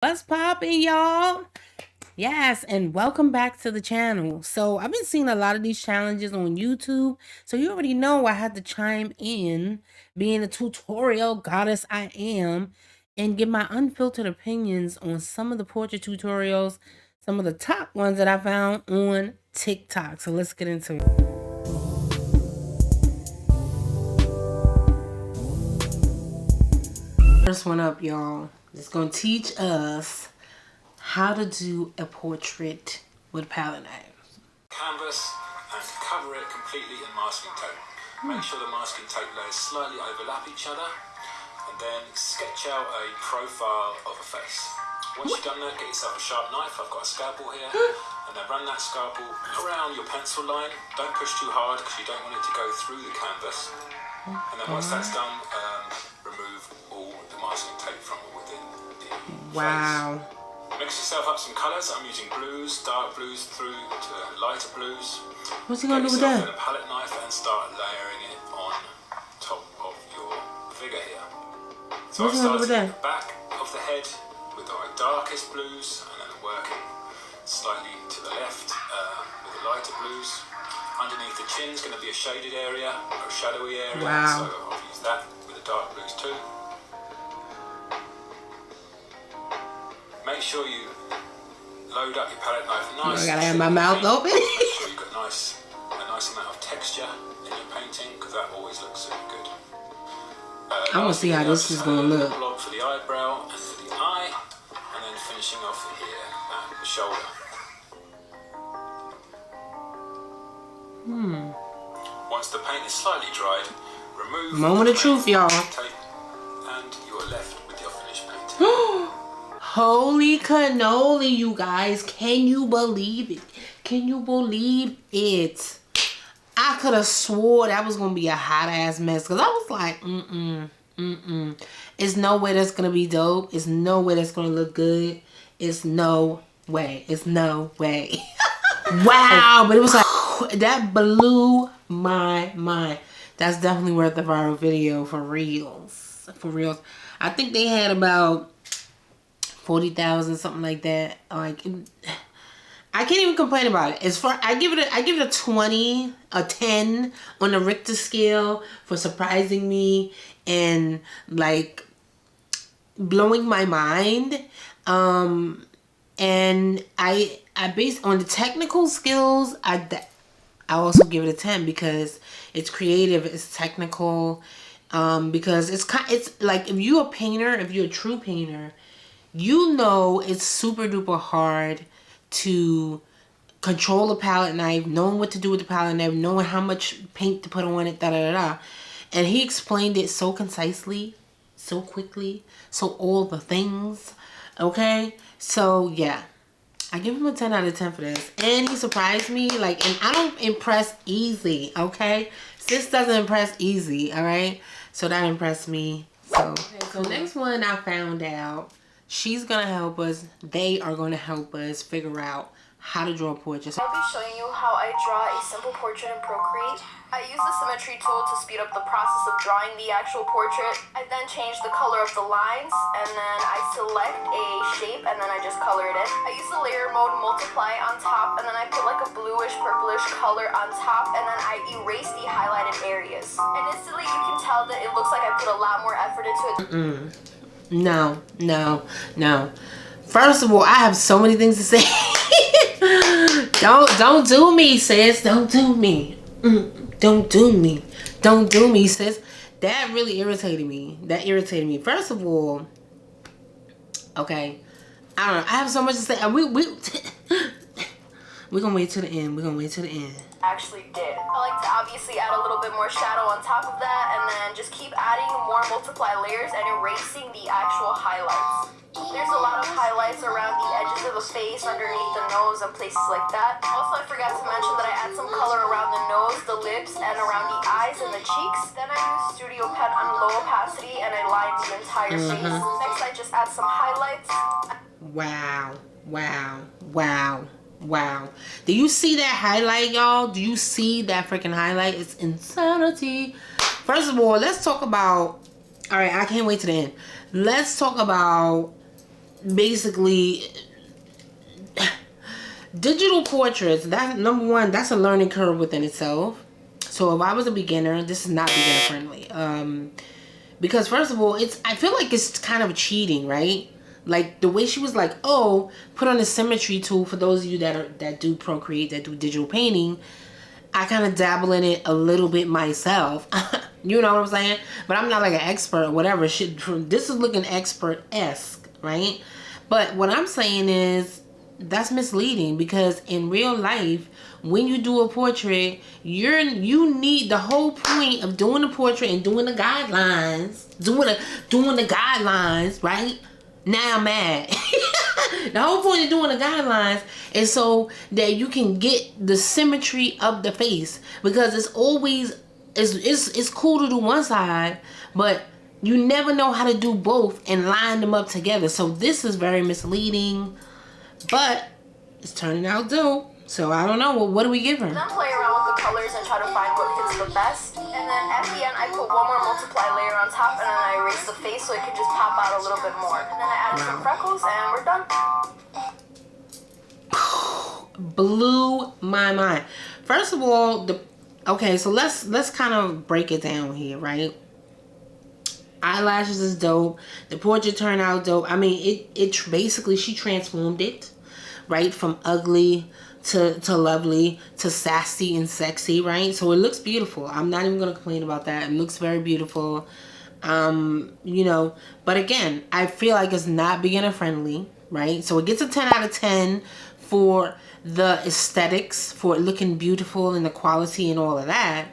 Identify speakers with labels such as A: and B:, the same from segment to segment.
A: What's poppin', y'all? Yes, and welcome back to the channel. So I've been seeing a lot of these challenges on YouTube. So you already know I had to chime in, being a tutorial goddess I am, and give my unfiltered opinions on some of the portrait tutorials, some of the top ones that I found on TikTok. So let's get into it. First one up, y'all. It's gonna teach us how to do a portrait with palette knives.
B: Canvas and cover it completely in masking tape. Make sure the masking tape layers slightly overlap each other, and then sketch out a profile of a face. Once you've done that, get yourself a sharp knife. I've got a scalpel here, and then run that scalpel around your pencil line. Don't push too hard because you don't want it to go through the canvas. And then once that's done, remove all the masking tape from within the face. Mix yourself up some colours. I'm using blues, dark blues through to lighter blues.
A: What's he gonna do with that?
B: Get a palette knife and start layering it on top of your figure here. So
A: what's he gonna do with that?
B: At the back of the head with the darkest blues, and then working slightly to the left with the lighter blues. Underneath the chin is going to be a shaded area, or a shadowy area.
A: Wow.
B: So I'll use that with the dark blues too. Make sure you load up your palette knife nice.
A: I gotta have my mouth open.
B: Make sure you've got a nice amount of texture in your painting, because that always looks super good.
A: I want to see how this is gonna look.
B: Block for the eyebrow and for the eye, and then finishing off here at the shoulder. Once the paint is slightly dried, remove
A: Moment of truth, y'all.
B: Tape, and you are left with your finished painting.
A: Holy cannoli, you guys. Can you believe it? Can you believe it? I could have swore that was going to be a hot ass mess. Because I was like, It's no way that's going to be dope. It's no way that's going to look good. It's no way. It's no way. Wow. But it was like, that blew my mind. That's definitely worth a viral video for reals. For reals. I think they had about 40,000, something like that. Like, I can't even complain about it. As far, I give it a 20, a 10 on the Richter scale for surprising me and like blowing my mind. And I based on the technical skills, I also give it a 10 because it's creative, it's technical. Because it's like, if you're a painter, if you're a true painter, you know it's super duper hard to control a palette knife, knowing what to do with the palette knife, knowing how much paint to put on it, And he explained it so concisely, so quickly, so all the things, okay? So, yeah. I give him a 10 out of 10 for this. And he surprised me, like, and I don't impress easy, okay? Sis doesn't impress easy, all right? So that impressed me. So next one I found out, she's gonna help us. They are gonna help us figure out how to draw portraits.
C: I'll be showing you how I draw a simple portrait in Procreate. I use the symmetry tool to speed up the process of drawing the actual portrait. I then change the color of the lines, and then I select a shape, and then I just color it in. I use the layer mode multiply on top, and then I put like a bluish purplish color on top, and then I erase the highlighted areas. And instantly you can tell that it looks like I put a lot more effort into it.
A: No. First of all, I have so many things to say. Don't do me, sis. Don't do me. Don't do me. Don't do me, sis. That really irritated me. First of all, okay, I don't know. I have so much to say. We're gonna wait till the end.
C: Actually did. I like to obviously add a little bit more shadow on top of that, and then just keep adding more multiply layers and erasing the actual highlights. There's a lot of highlights around the edges of the face, underneath the nose, and places like that. Also, I forgot to mention that I add some color around the nose, the lips, and around the eyes and the cheeks. Then I use Studio Pen on low opacity, and I line the entire face. Next, I just add some highlights.
A: Wow. Do you see that highlight, y'all? Do you see that freaking highlight? It's insanity. First of all, let's talk about... All right, I can't wait to the end. Let's talk about basically digital portraits, that's number one, that's a learning curve within itself. So if I was a beginner, this is not beginner friendly. Because first of all, I feel like it's kind of cheating, right? Like the way she was like, oh, put on the symmetry tool. For those of you that do Procreate, that do digital painting, I kind of dabble in it a little bit myself. You know what I'm saying? But I'm not like an expert or whatever. This is looking expert-esque, right? But what I'm saying is that's misleading, because in real life, when you do a portrait, you need, the whole point of doing the portrait and doing the guidelines, doing the guidelines, right? Now I'm mad. The whole point of doing the guidelines is so that you can get the symmetry of the face, because it's always it's cool to do one side, but you never know how to do both and line them up together. So this is very misleading, but it's turning out dope. So I don't know. Well, what do we give her?
C: Then play around with the colors and try to find what fits the best. And then at the end, I put one more multiply layer on top, and then I erase the face so it can just pop out a little bit more. And then I added some freckles, and we're done.
A: Blew my mind. First of all, okay, so let's kind of break it down here, right? Eyelashes is dope. The portrait turned out dope. I mean, it basically, she transformed it, right, from ugly to lovely to sassy and sexy, right? So it looks beautiful. I'm not even gonna complain about that. It looks very beautiful. You know, but again, I feel like it's not beginner friendly, right? So it gets a 10 out of 10 for the aesthetics, for it looking beautiful and the quality and all of that,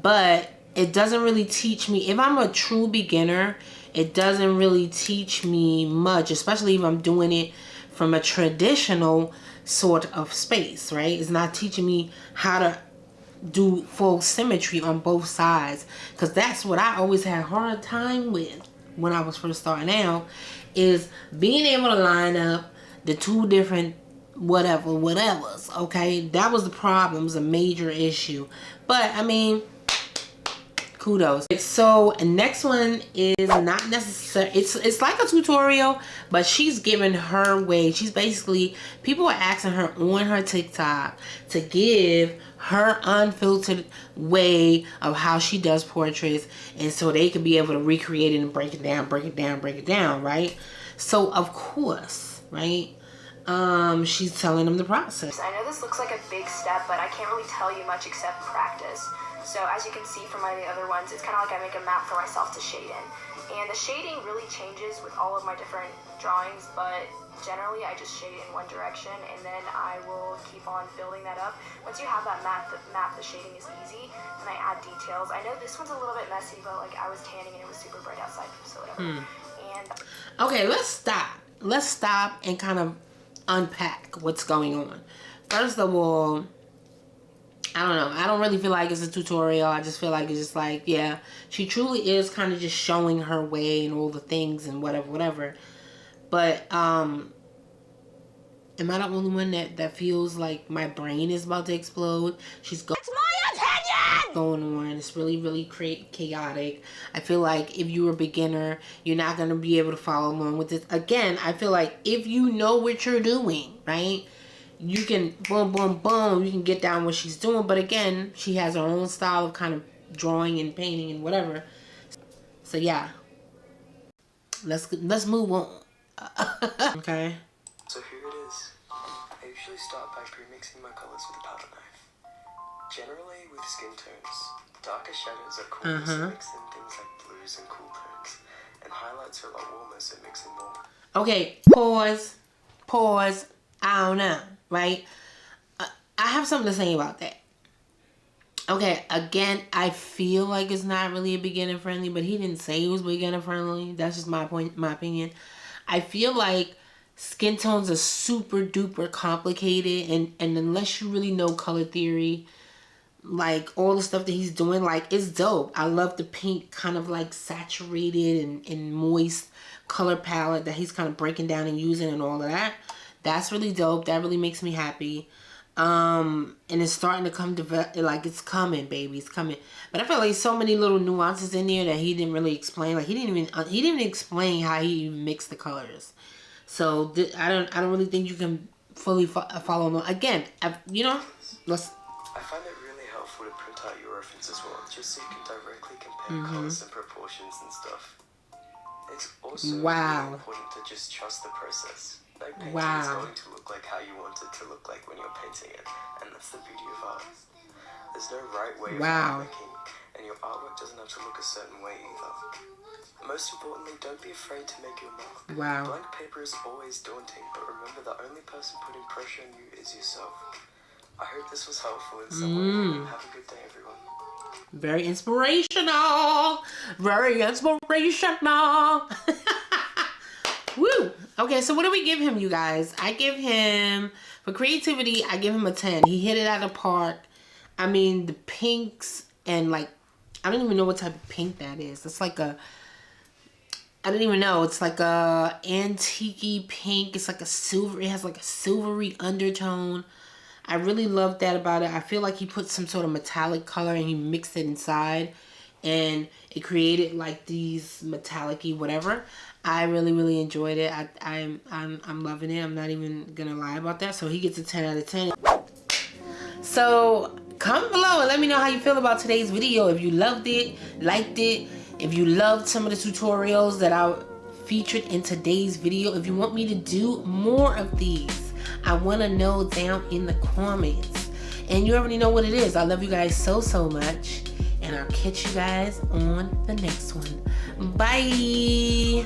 A: but it doesn't really teach me. If I'm a true beginner, it doesn't really teach me much, especially if I'm doing it from a traditional sort of space, right? It's not teaching me how to do full symmetry on both sides, because that's what I always had a hard time with when I was first starting out, is being able to line up the two different whatevers, okay? That was the problem. It was a major issue. But I mean, kudos. So next one is not necessary. It's like a tutorial, but she's giving her way. She's basically, people are asking her on her TikTok to give her unfiltered way of how she does portraits, and so they can be able to recreate it and break it down, right? So of course, right, she's telling them the process.
C: I know this looks like a big step, but I can't really tell you much except practice. So as you can see from my other ones, it's kind of like I make a map for myself to shade in. And the shading really changes with all of my different drawings, but generally I just shade in one direction, and then I will keep on building that up. Once you have that map, the shading is easy, and I add details. I know this one's a little bit messy, but like I was tanning and it was super bright outside, so whatever. And
A: okay, let's stop and kind of unpack what's going on. First of all, I don't know. I don't really feel like it's a tutorial. I just feel like it's just like, yeah, she truly is kind of just showing her way and all the things and whatever. But, am I the only one that feels like my brain is about to explode? She's going... It's my opinion! Going on. It's really chaotic. I feel like if you're a beginner, you're not going to be able to follow along with this. Again, I feel like if you know what you're doing, right, you can boom, you can get down what she's doing. But again, she has her own style of kind of drawing and painting and whatever. So yeah, let's move on. Okay.
D: So here it is. I usually start by pre-mixing my colors with a palette knife. Generally with skin tones, darker shadows are cool, so mix in things like blues and cool tones, and highlights are a lot warmer, so mix in more.
A: Okay, pause. I don't know, right? I have something to say about that. Okay, again, I feel like it's not really a beginner friendly, but he didn't say it was beginner friendly. That's just my opinion. I feel like skin tones are super duper complicated, and unless you really know color theory, like all the stuff that he's doing, like, it's dope. I love the pink kind of like saturated and moist color palette that he's kind of breaking down and using and all of that. That's really dope. That really makes me happy. And it's starting to come to, like, it's coming, baby. It's coming. But I feel like so many little nuances in there that he didn't really explain. Like, he didn't even explain how he mixed the colors. So I don't really think you can fully follow along. Again, you know, let's.
D: I find it really helpful to print out your reference as well, just so you can directly compare colors and proportions and stuff. It's also really important to just trust the process. No painting is going to look like how you want it to look like when you're painting it, and that's the beauty of art. There's no right way of art making, and your artwork doesn't have to look a certain way either. Most importantly, don't be afraid to make your mark. Blank paper is always daunting, but remember the only person putting pressure on you is yourself. I hope this was helpful in some way. Have a good day, everyone.
A: Very inspirational. Very inspirational. Woo. Okay, so what do we give him, you guys? I give him, for creativity, I give him a 10. He hit it out of the park. I mean, the pinks and like, I don't even know what type of pink that is. It's like a, I don't even know. It's like a antique pink. It's like a silver. It has like a silvery undertone. I really love that about it. I feel like he put some sort of metallic color and he mixed it inside, and it created like these metallic-y whatever. I really enjoyed it. I'm loving it. I'm not even gonna lie about that. So he gets a 10 out of 10. So comment below and let me know how you feel about today's video. If you loved it, liked it, if you loved some of the tutorials that I featured in today's video, if you want me to do more of these, I want to know down in the comments. And you already know what it is. I love you guys so much, and I'll catch you guys on the next one. Bye.